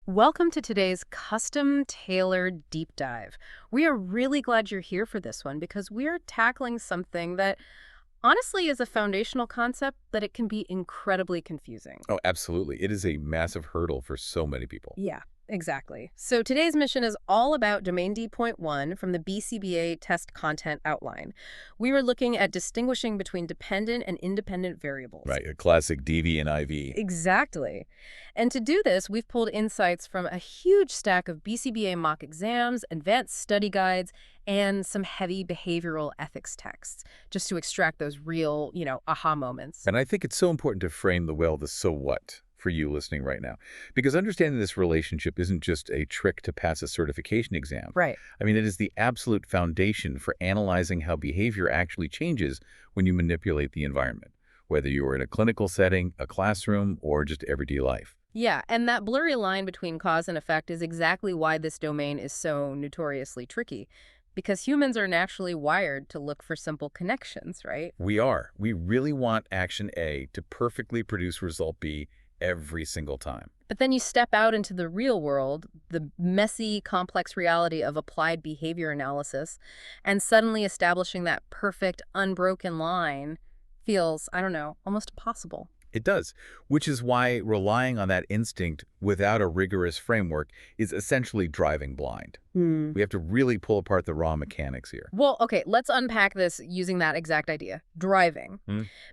Welcome to today's custom-tailored deep dive. We are really glad you're here for this one because we are tackling something that honestly is a foundational concept that it can be incredibly confusing. Oh, absolutely. It is a massive hurdle for so many people. Yeah, exactly. So today's mission is all about Domain D.1 from the BCBA Test Content Outline. We were looking at distinguishing between dependent and independent variables. Right, a classic DV and IV. Exactly. And to do this, we've pulled insights from a huge stack of BCBA mock exams, advanced study guides, and some heavy behavioral ethics texts, just to extract those real, aha moments. And I think it's so important to frame the so what for you listening right now. Because understanding this relationship isn't just a trick to pass a certification exam. Right. I mean, it is the absolute foundation for analyzing how behavior actually changes when you manipulate the environment, whether you are in a clinical setting, a classroom, or just everyday life. Yeah, and that blurry line between cause and effect is exactly why this domain is so notoriously tricky. Because humans are naturally wired to look for simple connections, right? We are. We really want action A to perfectly produce result B every single time. But then you step out into the real world, the messy, complex reality of applied behavior analysis, and suddenly establishing that perfect, unbroken line feels, I don't know, almost impossible. It does, which is why relying on that instinct without a rigorous framework is essentially driving blind. We have to really pull apart the raw mechanics here. Well, okay, let's unpack this using that exact idea, driving.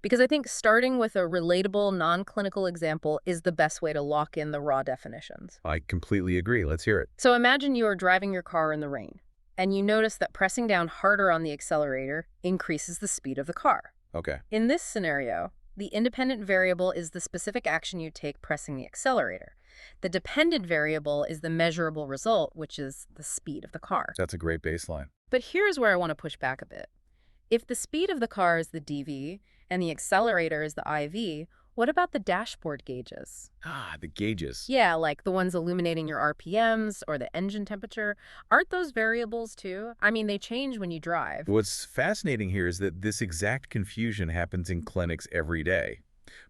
Because I think starting with a relatable, non-clinical example is the best way to lock in the raw definitions. I completely agree. Let's hear it. So imagine you are driving your car in the rain, and you notice that pressing down harder on the accelerator increases the speed of the car. Okay. In this scenario, the independent variable is the specific action you take pressing the accelerator. The dependent variable is the measurable result, which is the speed of the car. That's a great baseline. But here's where I want to push back a bit. If the speed of the car is the DV and the accelerator is the IV, what about the dashboard gauges? The gauges. Yeah, like the ones illuminating your RPMs or the engine temperature. Aren't those variables too? I mean, they change when you drive. What's fascinating here is that this exact confusion happens in clinics every day.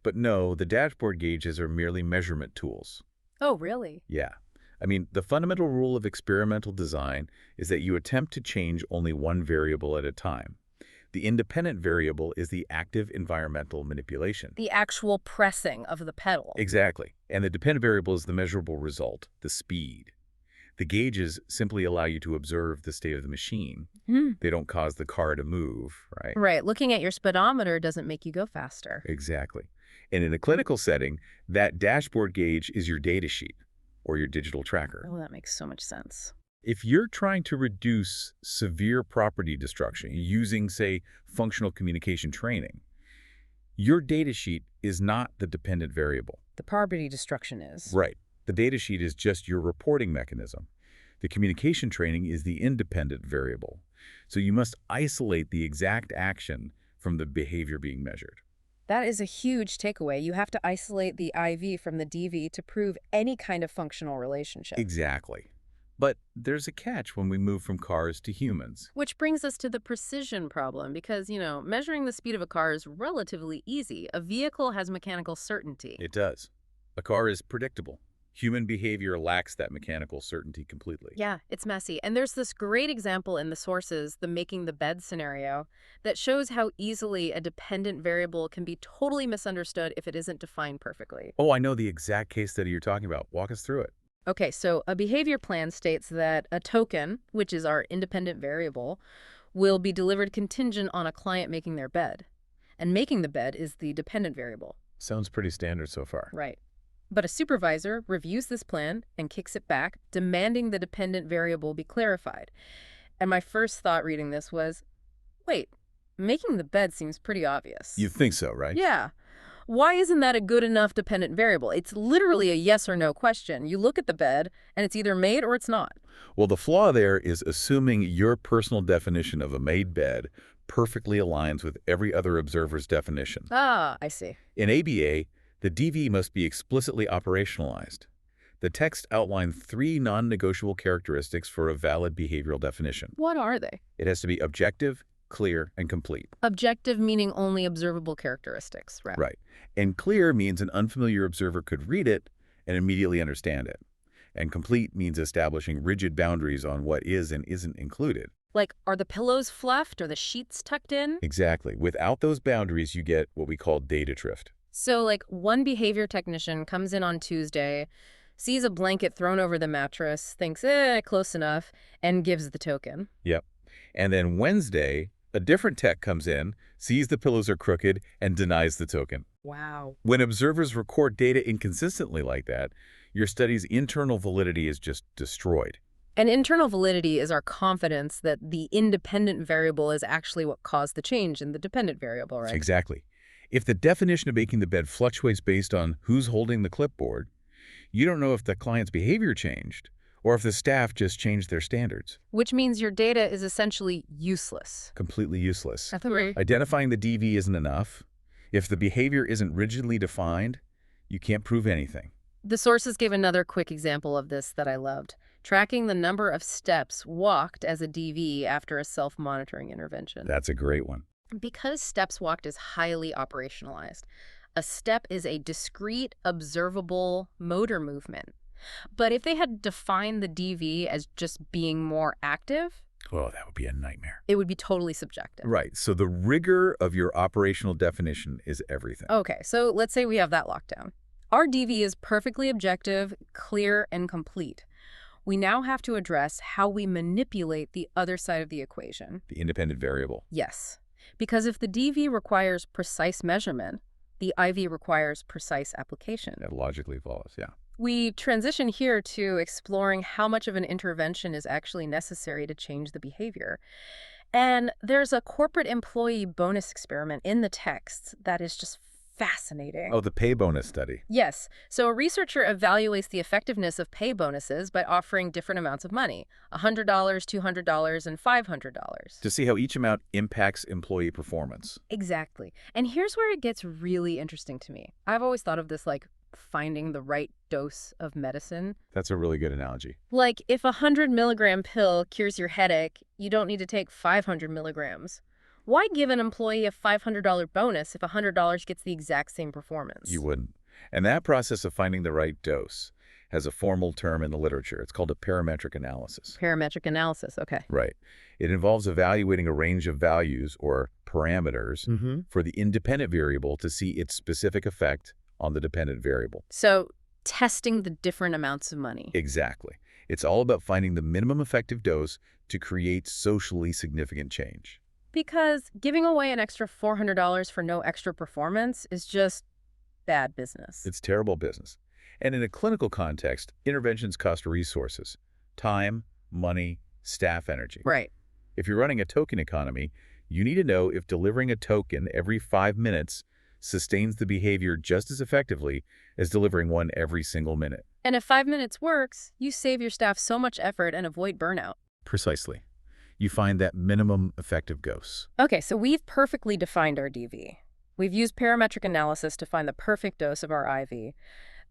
But no, the dashboard gauges are merely measurement tools. Oh, really? Yeah. I mean, the fundamental rule of experimental design is that you attempt to change only one variable at a time. The independent variable is the active environmental manipulation. The actual pressing of the pedal. Exactly. And the dependent variable is the measurable result, the speed. The gauges simply allow you to observe the state of the machine. They don't cause the car to move, right? Right. Looking at your speedometer doesn't make you go faster. Exactly. And in a clinical setting, that dashboard gauge is your data sheet or your digital tracker. Oh, that makes so much sense. If you're trying to reduce severe property destruction using, say, functional communication training, your data sheet is not the dependent variable. The property destruction is. Right. The data sheet is just your reporting mechanism. The communication training is the independent variable. So you must isolate the exact action from the behavior being measured. That is a huge takeaway. You have to isolate the IV from the DV to prove any kind of functional relationship. Exactly. But there's a catch when we move from cars to humans. Which brings us to the precision problem because, measuring the speed of a car is relatively easy. A vehicle has mechanical certainty. It does. A car is predictable. Human behavior lacks that mechanical certainty completely. Yeah, it's messy. And there's this great example in the sources, the making the bed scenario, that shows how easily a dependent variable can be totally misunderstood if it isn't defined perfectly. Oh, I know the exact case study you're talking about. Walk us through it. Okay, so a behavior plan states that a token, which is our independent variable, will be delivered contingent on a client making their bed. And making the bed is the dependent variable. Sounds pretty standard so far. Right. But a supervisor reviews this plan and kicks it back, demanding the dependent variable be clarified. And my first thought reading this was, wait, making the bed seems pretty obvious. You think so, right? Yeah. Why isn't that a good enough dependent variable? It's literally a yes or no question. You look at the bed, and it's either made or it's not. Well, the flaw there is assuming your personal definition of a made bed perfectly aligns with every other observer's definition. Ah, I see. In ABA, the DV must be explicitly operationalized. The text outlines 3 non-negotiable characteristics for a valid behavioral definition. What are they? It has to be objective, clear, and complete. Objective meaning only observable characteristics, right? Right. And clear means an unfamiliar observer could read it and immediately understand it. And complete means establishing rigid boundaries on what is and isn't included. Like, are the pillows fluffed or the sheets tucked in? Exactly. Without those boundaries, you get what we call data drift. So, like, one behavior technician comes in on Tuesday, sees a blanket thrown over the mattress, thinks, close enough, and gives the token. Yep. And then Wednesday, a different tech comes in, sees the pillows are crooked, and denies the token. Wow. When observers record data inconsistently like that, your study's internal validity is just destroyed. And internal validity is our confidence that the independent variable is actually what caused the change in the dependent variable, right? Exactly. If the definition of making the bed fluctuates based on who's holding the clipboard, you don't know if the client's behavior changed or if the staff just changed their standards. Which means your data is essentially useless. Completely useless. That's right. Identifying the DV isn't enough. If the behavior isn't rigidly defined, you can't prove anything. The sources gave another quick example of this that I loved. Tracking the number of steps walked as a DV after a self-monitoring intervention. That's a great one. Because steps walked is highly operationalized, a step is a discrete, observable motor movement. But if they had defined the DV as just being more active, Oh, that would be a nightmare. it would be totally subjective. Right. So the rigor of your operational definition is everything. Okay, so let's say we have that locked down. Our DV is perfectly objective, clear, and complete. We now have to address how we manipulate the other side of the equation. The independent variable. Yes, because if the DV requires precise measurement, the IV requires precise application. That logically follows, yeah. We transition here to exploring how much of an intervention is actually necessary to change the behavior. And there's a corporate employee bonus experiment in the text that is just fascinating. Oh, the pay bonus study. Yes. So a researcher evaluates the effectiveness of pay bonuses by offering different amounts of money, $100, $200, and $500. To see how each amount impacts employee performance. Exactly. And here's where it gets really interesting to me. I've always thought of this like finding the right dose of medicine. That's a really good analogy. Like if a 100-milligram pill cures your headache, you don't need to take 500 milligrams. Why give an employee a $500 bonus if $100 gets the exact same performance? You wouldn't. And that process of finding the right dose has a formal term in the literature. It's called a parametric analysis. Parametric analysis, okay. Right. It involves evaluating a range of values or parameters for the independent variable to see its specific effect on the dependent variable. So testing the different amounts of money. Exactly. It's all about finding the minimum effective dose to create socially significant change. Because giving away an extra $400 for no extra performance is just bad business. It's terrible business. And in a clinical context, interventions cost resources, time, money, staff energy. Right. If you're running a token economy, you need to know if delivering a token every 5 minutes sustains the behavior just as effectively as delivering one every single minute. And if 5 minutes works, you save your staff so much effort and avoid burnout. Precisely. You find that minimum effective dose. Okay, so we've perfectly defined our DV. We've used parametric analysis to find the perfect dose of our IV.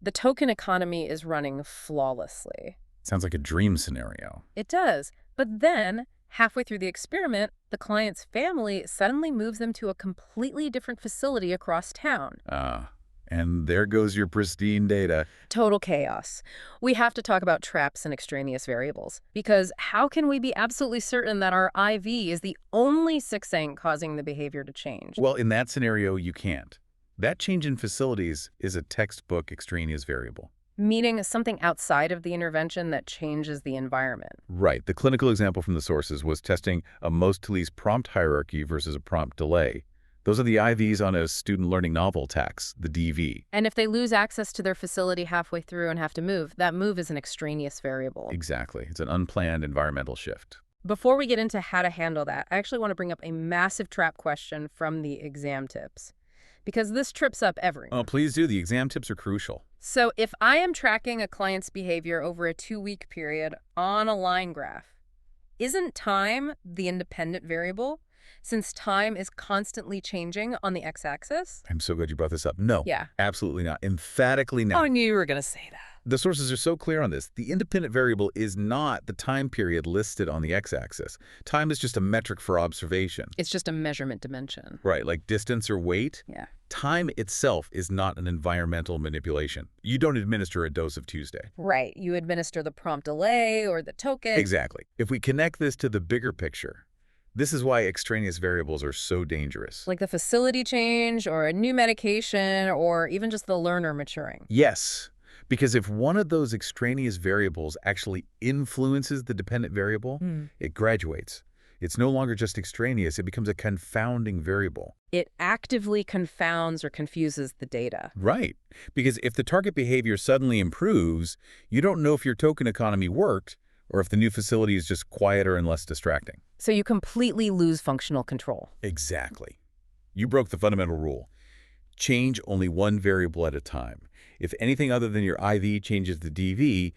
The token economy is running flawlessly. Sounds like a dream scenario. It does. But then, halfway through the experiment, the client's family suddenly moves them to a completely different facility across town. And there goes your pristine data. Total chaos. We have to talk about traps and extraneous variables. Because how can we be absolutely certain that our IV is the only succinct causing the behavior to change? Well, in that scenario, you can't. That change in facilities is a textbook extraneous variable. Meaning something outside of the intervention that changes the environment. Right. The clinical example from the sources was testing a most to least prompt hierarchy versus a prompt delay. Those are the IVs on a student learning novel tax, the DV. And if they lose access to their facility halfway through and have to move, that move is an extraneous variable. Exactly. It's an unplanned environmental shift. Before we get into how to handle that, I actually want to bring up a massive trap question from the exam tips. Because this trips up everyone. Oh, please do. The exam tips are crucial. So if I am tracking a client's behavior over a 2-week period on a line graph, isn't time the independent variable? Since time is constantly changing on the x-axis? I'm so glad you brought this up. No. Yeah. Absolutely not. Emphatically not. Oh, I knew you were going to say that. The sources are so clear on this. The independent variable is not the time period listed on the x-axis. Time is just a metric for observation. It's just a measurement dimension. Right, like distance or weight. Yeah. Time itself is not an environmental manipulation. You don't administer a dose of Tuesday. Right. You administer the prompt delay or the token. Exactly. If we connect this to the bigger picture, this is why extraneous variables are so dangerous. Like the facility change or a new medication or even just the learner maturing. Yes, because if one of those extraneous variables actually influences the dependent variable, it graduates. It's no longer just extraneous, it becomes a confounding variable. It actively confounds or confuses the data. Right, because if the target behavior suddenly improves, you don't know if your token economy worked or if the new facility is just quieter and less distracting. So you completely lose functional control. Exactly. You broke the fundamental rule. Change only one variable at a time. If anything other than your IV changes the DV,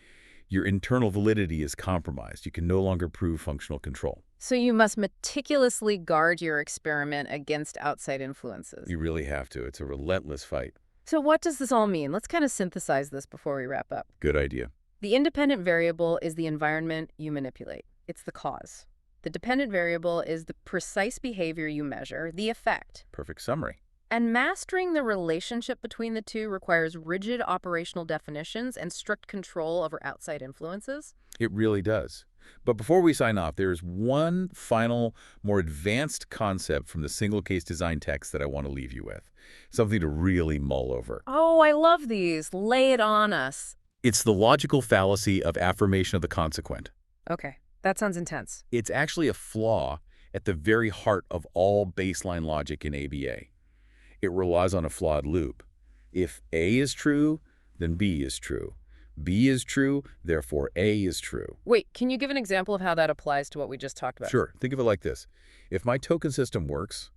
your internal validity is compromised. You can no longer prove functional control. So you must meticulously guard your experiment against outside influences. You really have to. It's a relentless fight. So what does this all mean? Let's kind of synthesize this before we wrap up. Good idea. The independent variable is the environment you manipulate. It's the cause. The dependent variable is the precise behavior you measure, the effect. Perfect summary. And mastering the relationship between the two requires rigid operational definitions and strict control over outside influences. It really does. But before we sign off, there is one final, more advanced concept from the single case design text that I want to leave you with. Something to really mull over. Oh, I love these. Lay it on us. It's the logical fallacy of affirmation of the consequent. Okay, that sounds intense. It's actually a flaw at the very heart of all baseline logic in ABA. It relies on a flawed loop. If A is true, then B is true. B is true, therefore A is true. Wait, can you give an example of how that applies to what we just talked about? Sure. Think of it like this. If my token system works,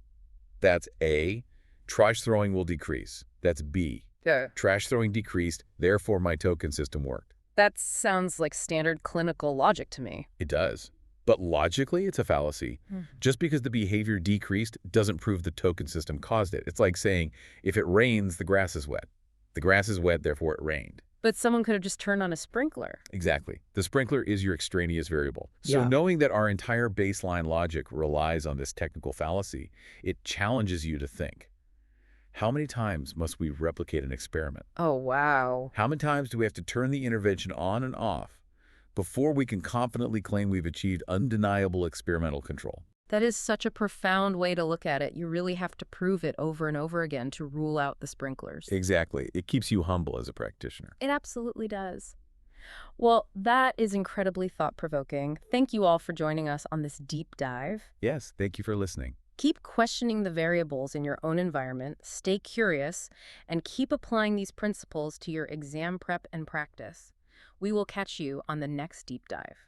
that's A. Trash throwing will decrease. That's B. Yeah. Trash throwing decreased, therefore my token system worked. That sounds like standard clinical logic to me. It does. But logically, it's a fallacy. Just because the behavior decreased doesn't prove the token system caused it. It's like saying, if it rains, the grass is wet. The grass is wet, therefore it rained. But someone could have just turned on a sprinkler. Exactly. The sprinkler is your extraneous variable. So knowing that our entire baseline logic relies on this technical fallacy, it challenges you to think. How many times must we replicate an experiment? Oh, wow. How many times do we have to turn the intervention on and off before we can confidently claim we've achieved undeniable experimental control? That is such a profound way to look at it. You really have to prove it over and over again to rule out the sprinklers. Exactly. It keeps you humble as a practitioner. It absolutely does. Well, that is incredibly thought-provoking. Thank you all for joining us on this deep dive. Yes, thank you for listening. Keep questioning the variables in your own environment, stay curious, and keep applying these principles to your exam prep and practice. We will catch you on the next deep dive.